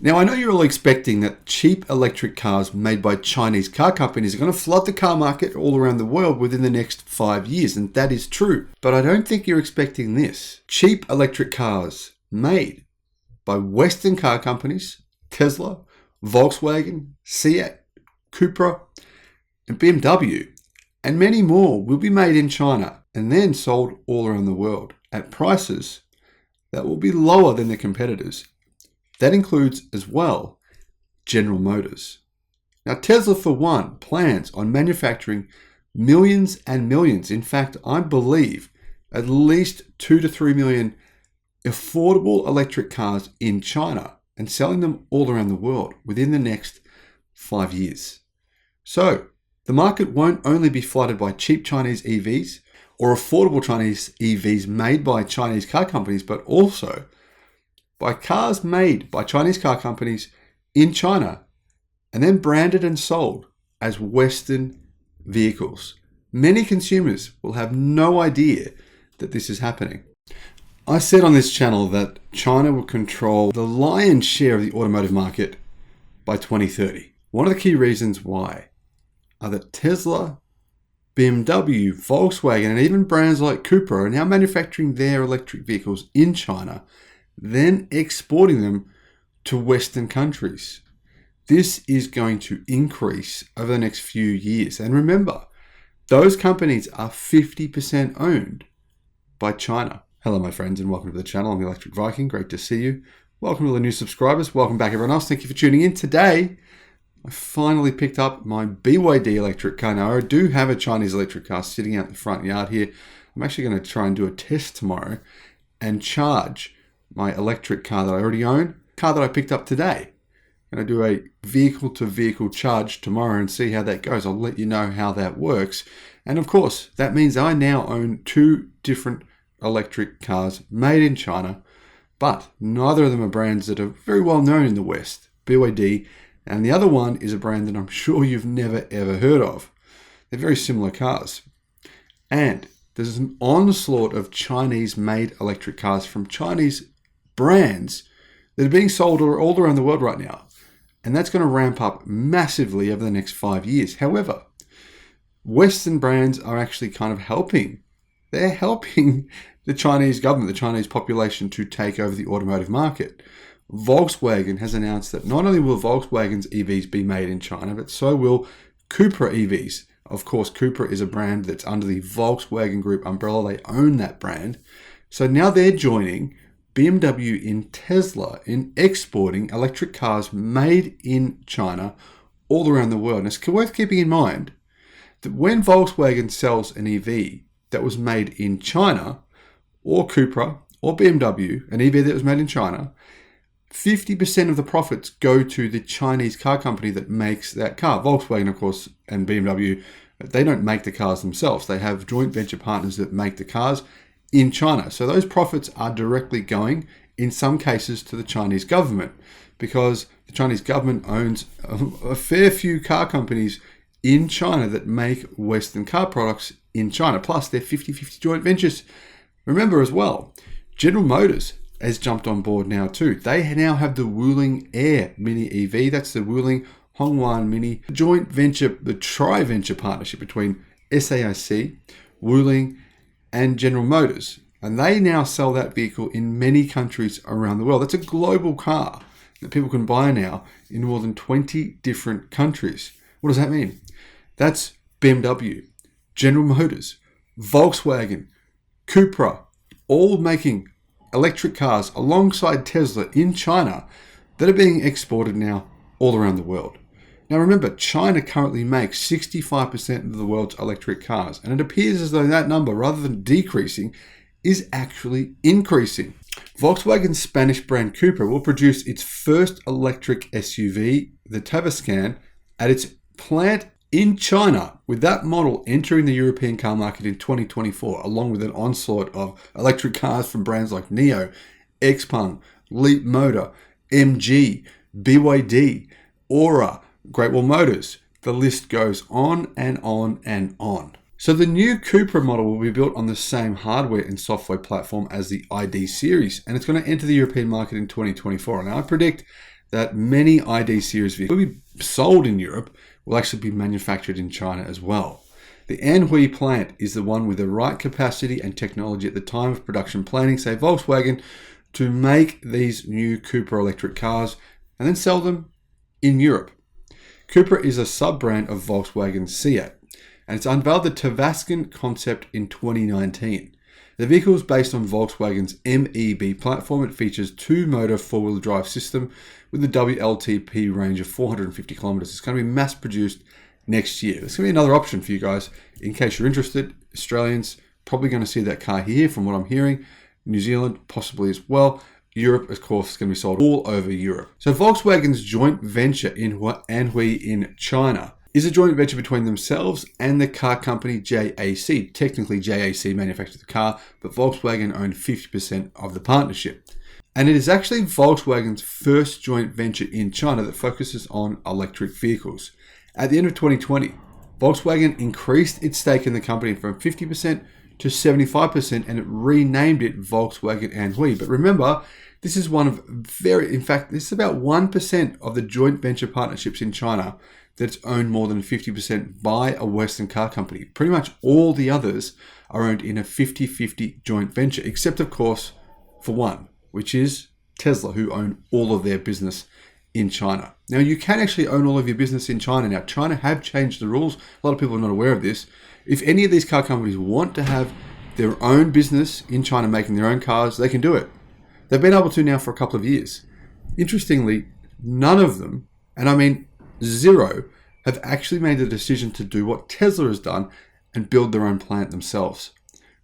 Now, I know you're all expecting that cheap electric cars made by Chinese car companies are going to flood the car market all around the world within the next 5 years, and that is true. But I don't think you're expecting this. Cheap electric cars made by Western car companies, Tesla, Volkswagen, CATL, Cupra, and BMW, and many more will be made in China and then sold all around the world at prices that will be lower than their competitors. That includes as well General Motors. Now, Tesla, for one, plans on manufacturing millions and millions. In fact, I believe at least 2 to 3 million affordable electric cars in China and selling them all around the world within the next 5 years. So, the market won't only be flooded by cheap Chinese EVs or affordable Chinese EVs made by Chinese car companies, but also by cars made by Chinese car companies in China and then branded and sold as Western vehicles. Many consumers will have no idea that this is happening. I said on this channel that China will control the lion's share of the automotive market by 2030. One of the key reasons why are that Tesla, BMW, Volkswagen, and even brands like Cupra are now manufacturing their electric vehicles in China, then exporting them to Western countries. This is going to increase over the next few years. And remember, those companies are 50% owned by China. Hello, my friends, and welcome to the channel. I'm the Electric Viking. Great to see you. Welcome to the new subscribers. Welcome back, everyone else. Thank you for tuning in. Today, I finally picked up my BYD electric car. Now, I do have a Chinese electric car sitting out in the front yard here. I'm actually going to try and do a test tomorrow and charge my electric car that I already own, car that I picked up today. I'm going to do a vehicle-to-vehicle charge tomorrow and see how that goes. I'll let you know how that works. And of course, that means I now own 2 different electric cars made in China, but neither of them are brands that are very well known in the West, BYD, and the other one is a brand that I'm sure you've never ever heard of. They're very similar cars. And there's an onslaught of Chinese-made electric cars from Chinese brands that are being sold all around the world right now. And that's going to ramp up massively over the next 5 years. However, Western brands are actually kind of helping. They're helping the Chinese government, the Chinese population, to take over the automotive market. Volkswagen has announced that not only will Volkswagen's EVs be made in China, but so will Cupra EVs. Of course, Cupra is a brand that's under the Volkswagen Group umbrella. They own that brand. So now they're joining BMW and Tesla in exporting electric cars made in China all around the world. And it's worth keeping in mind that when Volkswagen sells an EV that was made in China, or Cupra, or BMW, an EV that was made in China, 50% of the profits go to the Chinese car company that makes that car. Volkswagen, of course, and BMW, they don't make the cars themselves. They have joint venture partners that make the cars in China. So those profits are directly going, in some cases, to the Chinese government, because the Chinese government owns a fair few car companies in China that make Western car products in China. Plus, they're 50-50 joint ventures. Remember as well, General Motors has jumped on board now too. They now have the Wuling Air Mini EV. That's the Wuling Hongwan Mini joint venture, the tri-venture partnership between SAIC, Wuling, and General Motors. And they now sell that vehicle in many countries around the world. That's a global car that people can buy now in more than 20 different countries. What does that mean? That's BMW, General Motors, Volkswagen, Cupra, all making electric cars alongside Tesla in China that are being exported now all around the world. Now remember, China currently makes 65% of the world's electric cars, and it appears as though that number, rather than decreasing, is actually increasing. Volkswagen's Spanish brand Cupra will produce its first electric SUV, the Tavascan, at its plant in China, with that model entering the European car market in 2024, along with an onslaught of electric cars from brands like NIO, XPeng, Leap Motor, MG, BYD, Aura, Great Wall Motors. The list goes on and on and on. So the new Cupra model will be built on the same hardware and software platform as the ID series, and it's going to enter the European market in 2024. And I predict that many ID series vehicles will be sold in Europe will actually be manufactured in China as well. The Anhui plant is the one with the right capacity and technology at the time of production planning, say Volkswagen, to make these new Cupra electric cars and then sell them in Europe. Cupra is a sub-brand of Volkswagen Seat, and it's unveiled the Tavascan concept in 2019. The vehicle is based on Volkswagen's MEB platform. It features two-motor four-wheel drive system with a WLTP range of 450 kilometers. It's going to be mass-produced next year. It's going to be another option for you guys in case you're interested. Australians probably going to see that car here from what I'm hearing. New Zealand possibly as well. Europe, of course, is going to be sold all over Europe. So Volkswagen's joint venture in Anhui in China is a joint venture between themselves and the car company JAC. Technically, JAC manufactures the car, but Volkswagen owned 50% of the partnership. And it is actually Volkswagen's first joint venture in China that focuses on electric vehicles. At the end of 2020, Volkswagen increased its stake in the company from 50% to 75%, and it renamed it Volkswagen Anhui. But remember, this is this is about 1% of the joint venture partnerships in China that's owned more than 50% by a Western car company. Pretty much all the others are owned in a 50-50 joint venture, except of course for one, which is Tesla, who own all of their business in China. Now, you can actually own all of your business in China. Now, China have changed the rules. A lot of people are not aware of this. If any of these car companies want to have their own business in China making their own cars, they can do it. They've been able to now for a couple of years. Interestingly, none of them, and I mean zero, have actually made the decision to do what Tesla has done and build their own plant themselves.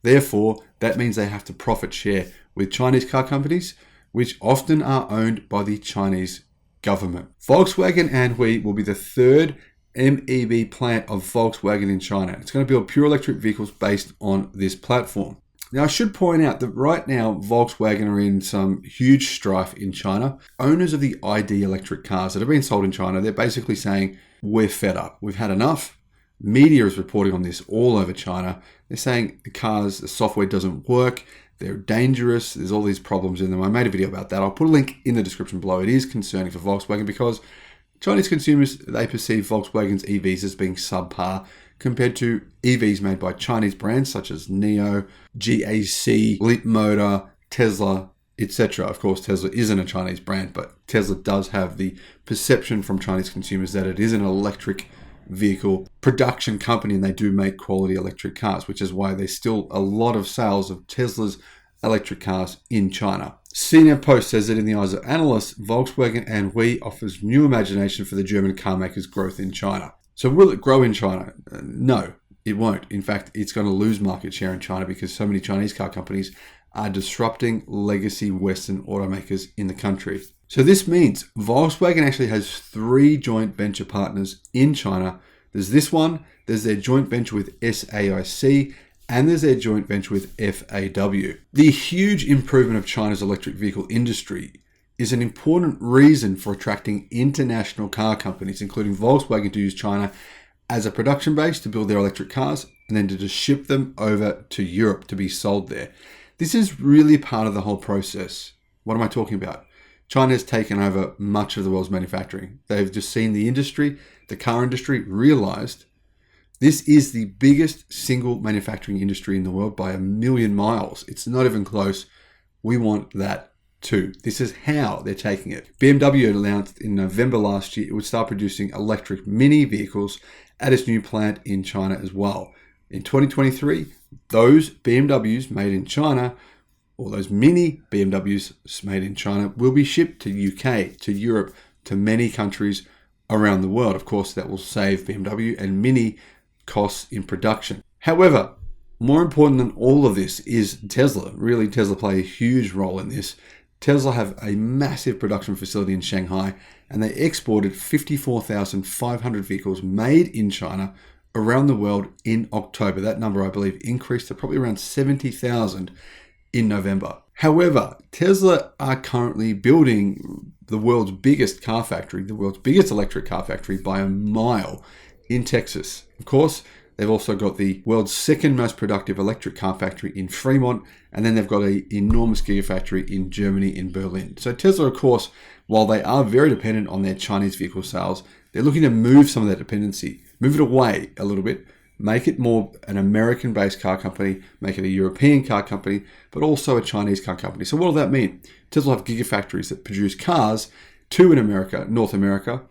Therefore, that means they have to profit share with Chinese car companies, which often are owned by the Chinese government. Volkswagen Anhui will be the third MEB plant of Volkswagen in China. It's going to build pure electric vehicles based on this platform. Now, I should point out that right now, Volkswagen are in some huge strife in China. Owners of the ID electric cars that have been sold in China, they're basically saying, we're fed up. We've had enough. Media is reporting on this all over China. They're saying the software doesn't work. They're dangerous. There's all these problems in them. I made a video about that. I'll put a link in the description below. It is concerning for Volkswagen because Chinese consumers, they perceive Volkswagen's EVs as being subpar compared to EVs made by Chinese brands such as NIO, GAC, Leapmotor, Tesla, etc. Of course, Tesla isn't a Chinese brand, but Tesla does have the perception from Chinese consumers that it is an electric vehicle production company and they do make quality electric cars, which is why there's still a lot of sales of Tesla's electric cars in China. CNN Post says that in the eyes of analysts, Volkswagen Anhui offers new imagination for the German car makers' growth in China. So will it grow in China? No, it won't. In fact, it's going to lose market share in China because so many Chinese car companies are disrupting legacy Western automakers in the country. So this means Volkswagen actually has 3 joint venture partners in China. There's this one, there's their joint venture with SAIC, and there's their joint venture with FAW. The huge improvement of China's electric vehicle industry is an important reason for attracting international car companies, including Volkswagen, to use China as a production base to build their electric cars and then to just ship them over to Europe to be sold there. This is really part of the whole process. What am I talking about? China has taken over much of the world's manufacturing. They've just seen the industry, the car industry, realized this is the biggest single manufacturing industry in the world by a million miles. It's not even close. We want that too. This is how they're taking it. BMW announced in November last year it would start producing electric mini vehicles at its new plant in China as well. In 2023, those BMWs made in China, or those mini BMWs made in China, will be shipped to UK, to Europe, to many countries around the world. Of course, that will save BMW and Mini costs in production. However, more important than all of this is Tesla. Really, Tesla play a huge role in this. Tesla have a massive production facility in Shanghai, and they exported 54,500 vehicles made in China around the world in October. That number, I believe, increased to probably around 70,000 in November. However, Tesla are currently building the world's biggest car factory, the world's biggest electric car factory by a mile in Texas. Of course, They've also got the world's second most productive electric car factory in Fremont, and then they've got an enormous gigafactory in Germany, in Berlin. So Tesla, of course, while they are very dependent on their Chinese vehicle sales, they're looking to move some of that dependency, move it away a little bit, make it more an American-based car company, make it a European car company, but also a Chinese car company. So what will that mean? Tesla have gigafactories that produce cars, 2 in America, North America,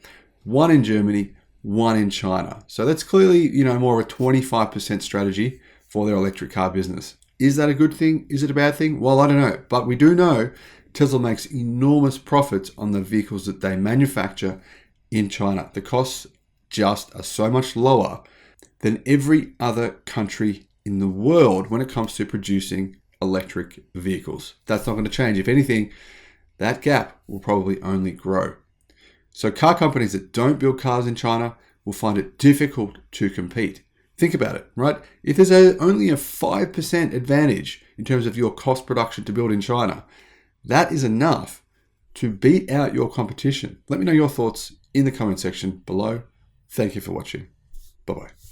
1 in Germany, 1 in China. So that's clearly, more of a 25% strategy for their electric car business. Is that a good thing? Is it a bad thing? Well, I don't know. But we do know Tesla makes enormous profits on the vehicles that they manufacture in China. The costs just are so much lower than every other country in the world when it comes to producing electric vehicles. That's not going to change. If anything, that gap will probably only grow. So car companies that don't build cars in China will find it difficult to compete. Think about it, right? If there's only a 5% advantage in terms of your cost production to build in China, that is enough to beat out your competition. Let me know your thoughts in the comment section below. Thank you for watching. Bye-bye.